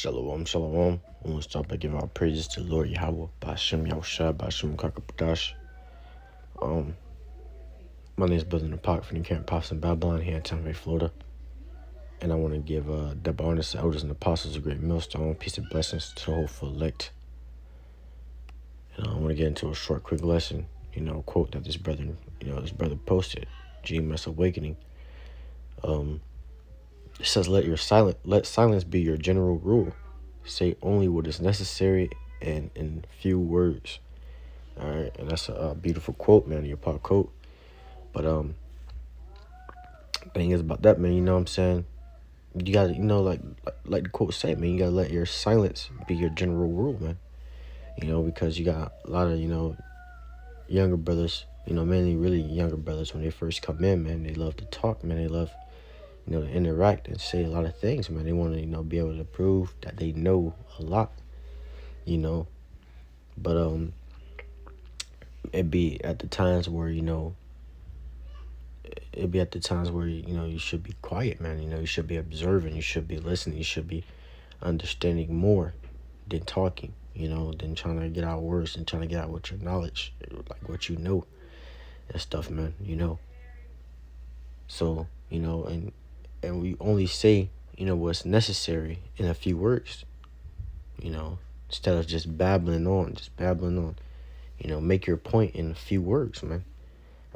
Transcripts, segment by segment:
Shalom, shalom. I want to start by giving our praises to Lord Yahweh, Bashem Yahushua, Bashem Kakapadash. My name is Brother Napak from the Camp Pops in Babylon here in Tampa Bay, Florida. And I want to give double honors to elders and apostles of Great Millstone, peace and blessings to the whole elect. And I want to get into a short, quick lesson, quote that this brother posted, GMS Awakening. It says, let silence be your general rule. Say only what is necessary and in few words. All right, and that's a beautiful quote, man, your pop quote. But thing is about that, man, you know what I'm saying? You gotta, like the quote say, man, you gotta let your silence be your general rule, man. Because you got a lot of, younger brothers, mainly really younger brothers, when they first come in, man, they love to talk, man. They love, to interact and say a lot of things, man. They want to, be able to prove that they know a lot, But it'd be at the times where, you should be quiet, man. You should be observing. You should be listening. You should be understanding more than talking, than trying to get out words and trying to get out with your knowledge, like what you know and stuff, man, So, and we only say, what's necessary in a few words, instead of just babbling on. Make your point in a few words, man.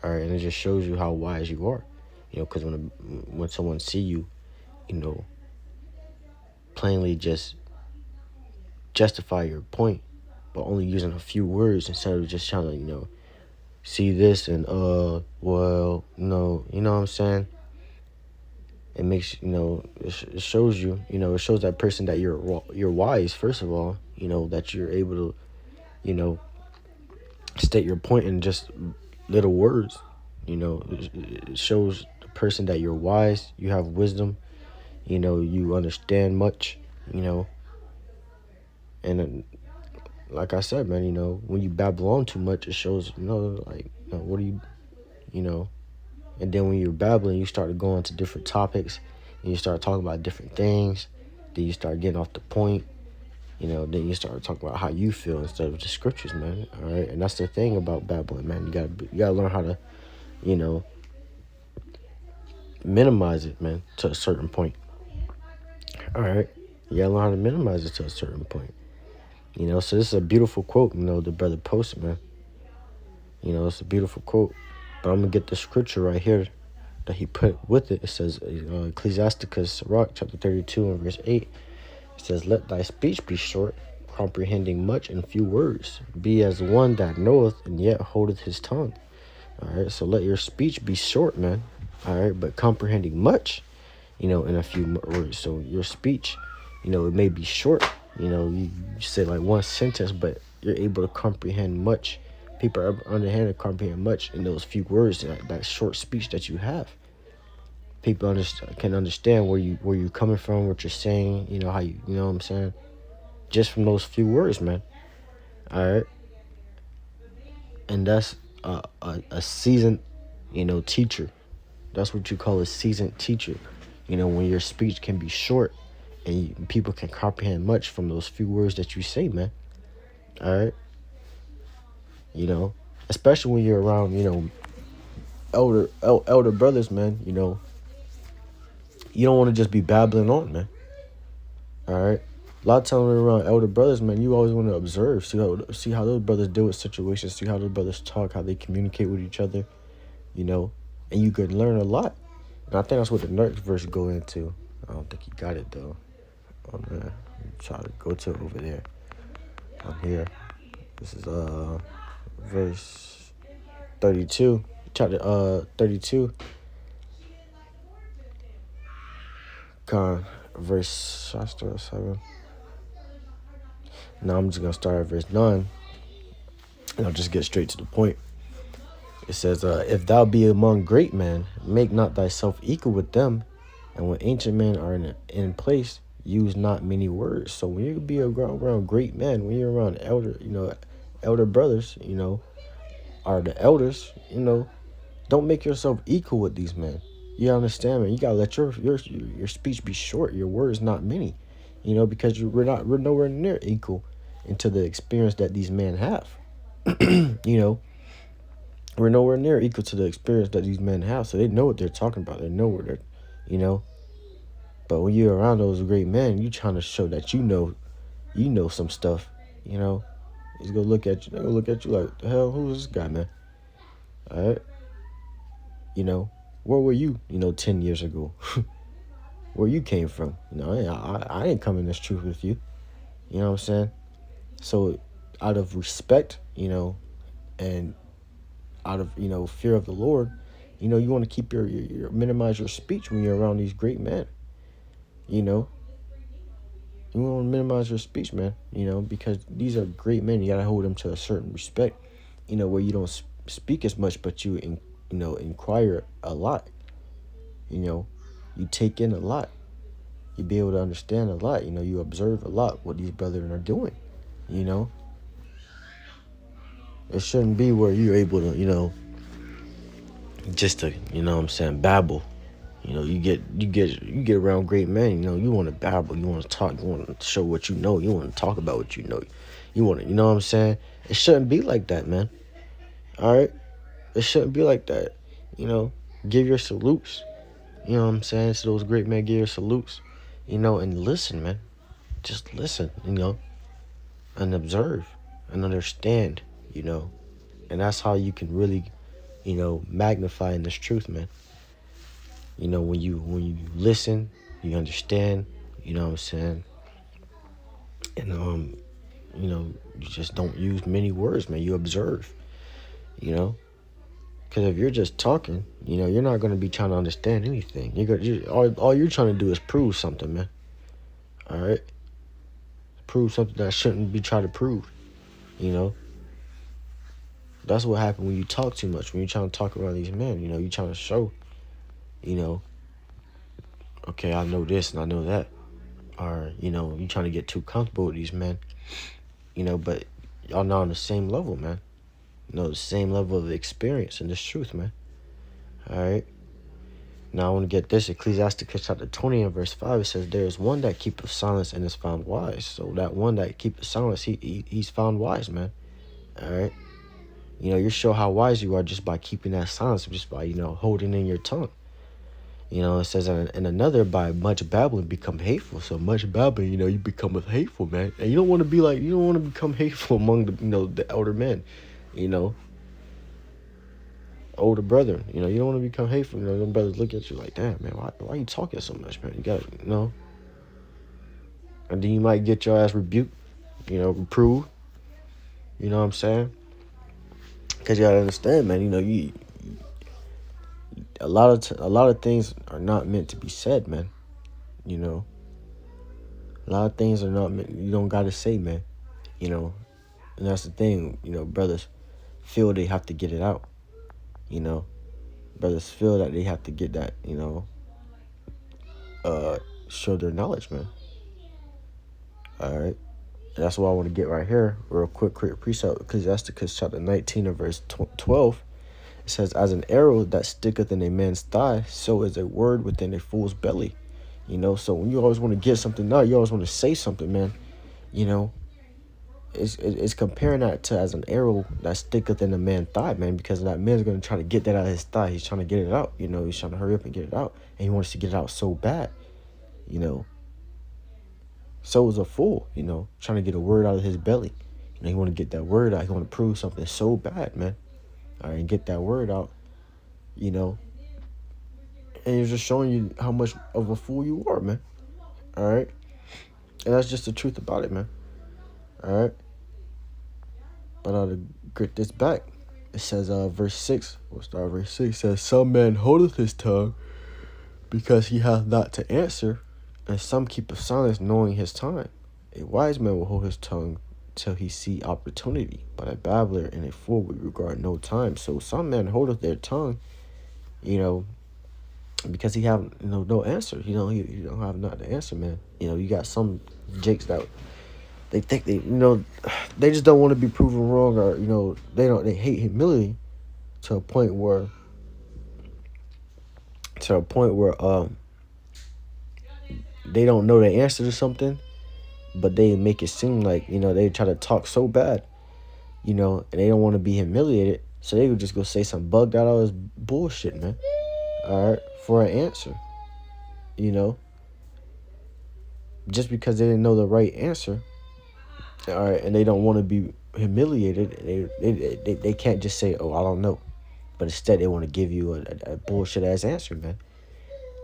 All right, and it just shows you how wise you are, because when someone see you, plainly just justify your point, but only using a few words instead of just trying to, see this and well, no, you know what I'm saying? It makes, it shows you, it shows that person that you're wise, first of all, that you're able to, state your point in just little words. It shows the person that you're wise, you have wisdom, you understand much, and like I said, man, when you babble on too much, it shows, what do you, and then when you're babbling, you start to go into different topics, and you start talking about different things, then you start getting off the point, then you start talking about how you feel instead of the scriptures, man. All right, and that's the thing about babbling, man. You gotta learn how to, minimize it, man, to a certain point. All right, you gotta learn how to minimize it to a certain point. So this is a beautiful quote, the brother posted, man. It's a beautiful quote. But I'm going to get the scripture right here that he put with it. It says, Ecclesiasticus, Sirach, chapter 32 and verse 8. It says, let thy speech be short, comprehending much in few words. Be as one that knoweth and yet holdeth his tongue. All right, so let your speech be short, man. All right, but comprehending much, in a few words. So your speech, it may be short. You say like one sentence, but you're able to comprehend much. People are understand and comprehend much in those few words, that short speech that you have. People can understand where you're coming from, what you're saying, how you know what I'm saying, just from those few words, man. All right, and that's a seasoned, teacher. That's what you call a seasoned teacher. When your speech can be short and people can comprehend much from those few words that you say, man. All right. Especially when you're around, elder brothers, man, you don't want to just be babbling on, man. All right. A lot of times when you're around elder brothers, man, you always want to observe, see how those brothers deal with situations, see how those brothers talk, how they communicate with each other, and you could learn a lot. And I think that's what the next verse go into. I don't think he got it, though. Oh, man. I'm trying to go to it over there. I'm here. This is, verse 32, chapter 32, verse, I start at 7. Now I'm just gonna start at verse 9, and I'll just get straight to the point. It says, if thou be among great men, make not thyself equal with them, and when ancient men are in place, use not many words. So when you be around great men, when you're around elder brothers, are the elders, don't make yourself equal with these men. You understand, man? You gotta let your speech be short, your words not many. because we're nowhere near equal into the experience that these men have. you know, we're nowhere near equal to the experience that these men have. So they know what they're talking about. They know what they're, you know. But when you're around those great men, you trying to show that you know some stuff. You know, he's gonna look at you. They're gonna look at you like, the hell, who is this guy, man? All right, where were you? 10 years ago, where you came from? I ain't coming this truth with you. You know what I'm saying? So, out of respect, and out of fear of the Lord, you want to keep your minimize your speech when you're around these great men. You want to minimize your speech, man. Because these are great men. You gotta hold them to a certain respect. Where you don't speak as much, but you inquire a lot. You take in a lot. You be able to understand a lot. You observe a lot what these brethren are doing. It shouldn't be where you're able to just to what I'm saying, babble. You get around great men. You want to babble. You want to talk. You want to show what you know. You want to talk about what you know. You want to, what I'm saying. It shouldn't be like that, man. All right, it shouldn't be like that. Give your salutes. You know what I'm saying? So those great men, give your salutes. And listen, man. Just listen. And observe and understand. And that's how you can really, magnify in this truth, man. When you listen, you understand, you know what I'm saying? And you just don't use many words, man. You observe, because if you're just talking, you're not going to be trying to understand anything. All you're trying to do is prove something, man. All right? Prove something that shouldn't be trying to prove, That's what happens when you talk too much. When you're trying to talk around these men, you're trying to show, okay, I know this and I know that. Or, you trying to get too comfortable with these men, but y'all not on the same level, man. The same level of experience in this truth, man. All right. Now I want to get this. Ecclesiasticus chapter 20 and verse 5, it says, there is one that keepeth silence and is found wise. So that one that keepeth silence, he's found wise, man. All right. You show how wise you are just by keeping that silence, just by, holding in your tongue. It says, and another, by much babbling become hateful. So much babbling, you become hateful, man. And you don't want to become hateful among the elder men, older brethren. You don't want to become hateful. Them brothers look at you like, damn, man, why are you talking so much, man? You got and then you might get your ass rebuked, reproved. You know what I'm saying? Because you gotta understand, man. A lot of things are not meant to be said, man. A lot of things are not meant. You don't gotta say, man. And that's the thing. Brothers feel they have to get it out. Brothers feel that they have to get that. Show their knowledge, man. All right. And that's what I want to get right here. Real quick precept. Ecclesiasticus chapter 19 and verse 12. It says, as an arrow that sticketh in a man's thigh, so is a word within a fool's belly. So when you always want to get something out, you always want to say something, man. It's comparing that to as an arrow that sticketh in a man's thigh, man, because that man's going to try to get that out of his thigh. He's trying to get it out. He's trying to hurry up and get it out. And he wants to get it out so bad, So is a fool, trying to get a word out of his belly. He want to get that word out. He want to prove something so bad, man. All right, and get that word out, and it's just showing you how much of a fool you are, man. All right, and that's just the truth about it, man. All right, but I'll get this back. It says, verse 6. We'll start verse 6. It says, some man holdeth his tongue because he hath not to answer, and some keepeth silence, knowing his time. A wise man will hold his tongue till he see opportunity, but a babbler and a fool would regard no time. So some men holdeth their tongue, because he have no answer. He don't have nothing to answer, man. You got some jakes that they think they just don't want to be proven wrong, or they hate humility to a point where they don't know the answer to something, but they make it seem like, they try to talk so bad, and they don't want to be humiliated. So they would just go say some bugged out all this bullshit, man. All right, for an answer, you know, just because they didn't know the right answer. All right, and they don't want to be humiliated. They can't just say, "Oh, I don't know," but instead they want to give you a bullshit ass answer, man.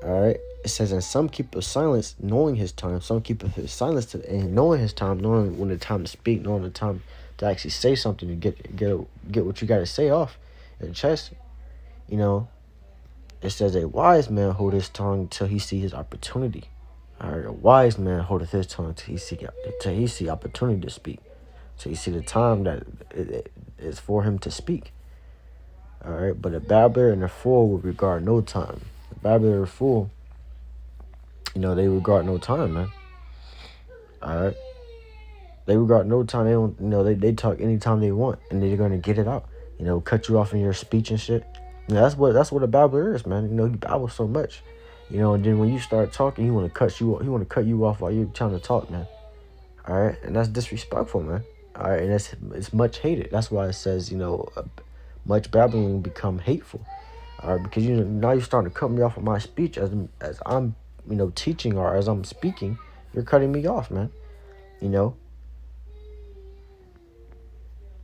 All right. It says, and some keep a silence, knowing his time. Some keep his silence and knowing his time, knowing when the time to speak, knowing the time to actually say something to get what you got to say off your chest. It says a wise man hold his tongue till he see his opportunity. All right, a wise man holdeth his tongue till he see opportunity to speak. So you see the time that it is for him to speak. All right, but a babbler and a fool will regard no time. The babbler and a fool, they regard no time, man. All right, they regard no time. They don't, they talk anytime they want, and they're gonna get it out. Cut you off in your speech and shit. That's what a babbler is, man. You babble so much, and then when you start talking, he want to cut you off while you're trying to talk, man. All right, and that's disrespectful, man. All right, and it's much hated. That's why it says, much babbling become hateful. All right, because now you're starting to cut me off of my speech as I'm teaching, or as I'm speaking. You're cutting me off, man.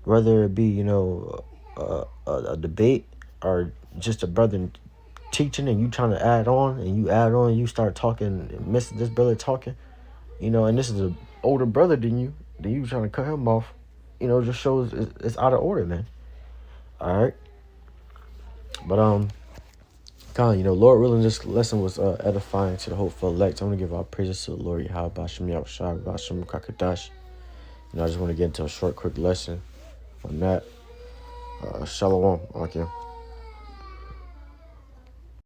Whether it be a debate, or just a brother teaching and you trying to add on, and you start talking and miss this brother talking, and this is an older brother than you trying to cut him off, just shows it's out of order, man. All right, but kind of, Lord willing, this lesson was edifying to the hopeful elect. I want to give our praises to the Lord Yahweh Bashem Yahushua Bashem Kakadash. I just want to get into a short, quick lesson on that. Shalom, okay.